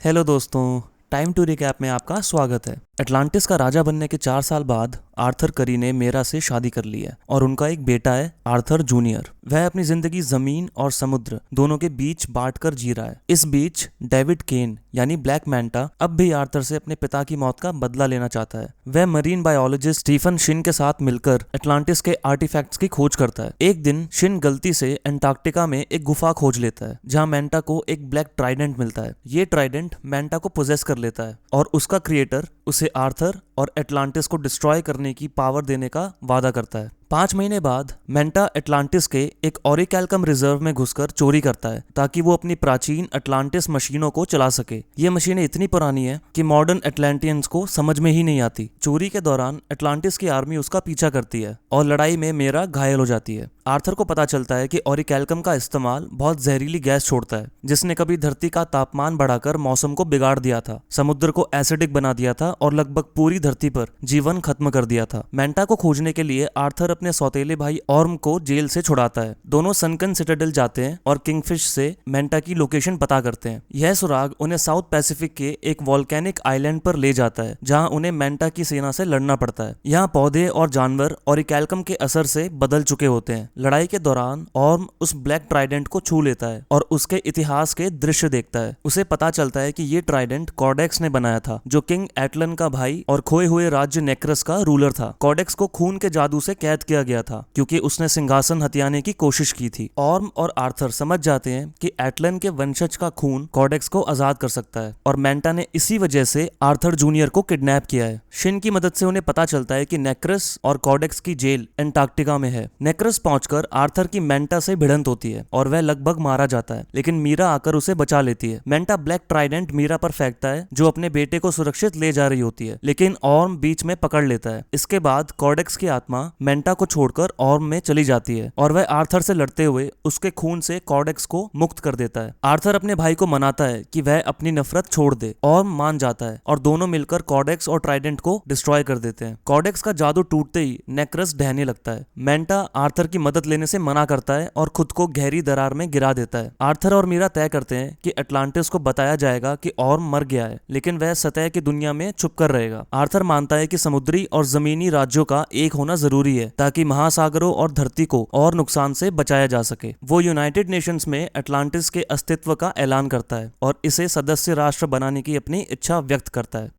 Hello दोस्तों। Time to recap में आपका स्वागत है। एटलांटिस का राजा बनने के 4 साल बाद आर्थर करी ने मेरा से शादी कर ली है और उनका एक बेटा है आर्थर जूनियर। वह अपनी जिंदगी जमीन और समुद्र दोनों के बीच बांटकर जी रहा है। इस बीच डेविड केन यानी ब्लैक मैंटा अब भी आर्थर से अपने पिता की मौत का बदला लेना चाहता है। वह मरीन बायोलॉजिस्ट स्टीफन शिन के साथ मिलकर एटलांटिस के आर्टिफैक्ट्स की खोज करता है। एक दिन शिन गलती से अंटार्कटिका में एक गुफा खोज लेता है जहां मैंटा को एक ब्लैक ट्राइडेंट मिलता है। ये ट्राइडेंट मैंटा को पोजेस कर लेता है और उसका क्रिएटर उसे आर्थर और एटलांटिस को डिस्ट्रॉय करने की पावर देने का वादा करता है। 5 महीने बाद मैंटा एटलांटिस के एक ऑरिकैल्कम रिजर्व में घुसकर चोरी करता है ताकि वो अपनी प्राचीन अटलांटिस मशीनों को चला सके। ये मशीनें इतनी पुरानी है कि मॉडर्न एटलांटियंस को समझ में ही नहीं आती। चोरी के दौरान एटलांटिस की आर्मी उसका पीछा करती है और लड़ाई में मेरा घायल हो जाती है। आर्थर को पता चलता है कि ऑरिकैल्कम का इस्तेमाल बहुत जहरीली गैस छोड़ता है जिसने कभी धरती का तापमान बढ़ाकर मौसम को बिगाड़ दिया था, समुद्र को एसिडिक बना दिया था और लगभग पूरी धरती पर जीवन खत्म कर दिया था। मैंटा को खोजने के लिए आर्थर अपने सौतेले भाई ऑर्म को जेल से छुड़ाता है। दोनों सनकन सिटाडेल जाते हैं और किंगफिश से मैंटा की लोकेशन पता करते हैं। यह सुराग उन्हें साउथ पैसिफिक के एक वॉल्केनिक आइलैंड पर ले जाता है जहां उन्हें मैंटा की सेना से लड़ना पड़ता है। यहाँ पौधे और जानवर ऑरिकैल्कम के असर से बदल चुके होते हैं। लड़ाई के दौरान ऑर्म उस ब्लैक ट्राइडेंट को छू लेता है और उसके इतिहास के दृश्य देखता है। उसे पता चलता है कि ये ट्राइडेंट कॉडेक्स ने बनाया था जो किंग एटलन का भाई और खोए हुए राज्य नेक्रस का रूलर था। कॉडेक्स को खून के जादू से कैद किया गया था क्योंकि उसने सिंहासन हथियाने की कोशिश की थी। ऑर्म और आर्थर समझ जाते हैं कि एटलन के वंशज का खून कॉडेक्स को आजाद कर सकता है और मैंटा ने इसी वजह से आर्थर जूनियर को किडनैप किया है। शिन की मदद से उन्हें पता चलता है कि नेक्रस और कॉडेक्स की जेल अंटार्कटिका में है। नेक्रस पहुंचकर आर्थर की मैंटा से भिड़ंत होती है और वह लगभग मारा जाता है, लेकिन मीरा आकर उसे बचा लेती है। मैंटा ब्लैक ट्राइडेंट मीरा पर फेंकता है जो अपने बेटे को सुरक्षित ले जा रही होती है, लेकिन ऑर्म बीच में पकड़ लेता है। इसके बाद कॉडेक्स की आत्मा मैंटा को छोड़कर ऑर्म में चली जाती है और वह आर्थर से लड़ते हुए उसके खून से कॉडेक्स को मुक्त कर देता है। आर्थर अपने भाई को मनाता है कि वह अपनी नफरत छोड़ दे। ऑर्म मान जाता है और दोनों मिलकर कॉडेक्स और ट्राइडेंट को डिस्ट्रॉय कर देते हैं। कॉडेक्स का जादू टूटते ही नेक्रस ढहने लगता है। मैंटा आर्थर की मदद लेने से मना करता है और खुद को गहरी दरार में गिरा देता है। आर्थर और मीरा तय करते हैं कि अटलांटिस को बताया जाएगा कि ऑर्म मर गया है, लेकिन वह सतह की दुनिया में छुपकर रहेगा। आर्थर मानता है कि समुद्री और जमीनी राज्यों का एक होना जरूरी है ताकि महासागरों और धरती को और नुकसान से बचाया जा सके। वो यूनाइटेड नेशंस में अटलांटिस के अस्तित्व का ऐलान करता है और इसे सदस्य राष्ट्र बनाने की अपनी इच्छा व्यक्त करता है।